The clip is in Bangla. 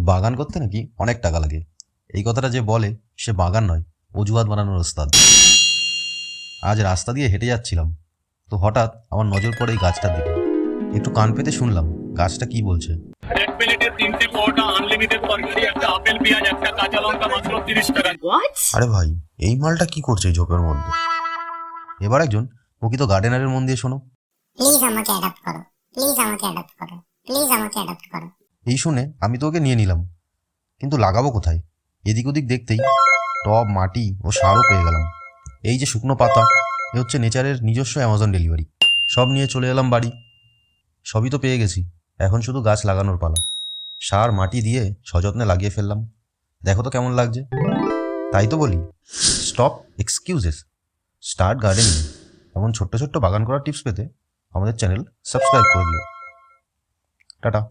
বাগান করতে নাকি অনেক টাকা লাগে। এই কথাটা যে বলে সে বাগান নয়, অজুহাত বানানোর ওস্তাদ। আজ রাস্তা দিয়ে হেঁটে যাচ্ছিলাম, তো হঠাৎ আমার নজর পড়ে এই গাছটার দিকে। একটু কান পেতে শুনলাম গাছটা কি বলছে। এক প্লেটে 3টে পরোটা, আনলিমিটেড তরকারি, একটা আপেল পেঁয়াজ, একটা কাঁচা লঙ্কা, মাত্র 30 টাকা। আরে ভাই, এই মালটা কি করছে এই ঝোপের মধ্যে? এবার একজন প্রকৃত গার্ডেনারের মন দিয়ে শোনো। প্লিজ আমাকে অ্যাডাপ্ট করো, প্লিজ আমাকে অ্যাডাপ্ট করো, প্লিজ আমাকে অ্যাডাপ্ট করো। এই শুনে আমি তো ওকে নিয়ে নিলাম, কিন্তু লাগাবো কোথায়? এদিক ওদিক দেখতেই টব, মাটি ও সারও পেয়ে গেলাম। এই যে শুকনো পাতা, এ হচ্ছে নেচারের নিজস্ব অ্যামাজন ডেলিভারি। সব নিয়ে চলে এলাম বাড়ি। সবই তো পেয়ে গেছি, এখন শুধু গাছ লাগানোর পালা। সার মাটি দিয়ে সযত্নে লাগিয়ে ফেললাম। দেখো তো কেমন লাগছে। তাই তো বলি, স্টপ এক্সকিউজেস, স্টার্ট গার্ডেনিং। এমন ছোট্ট ছোট্ট বাগান করার টিপস পেতে আমাদের চ্যানেল সাবস্ক্রাইব করে দিও। টাটা।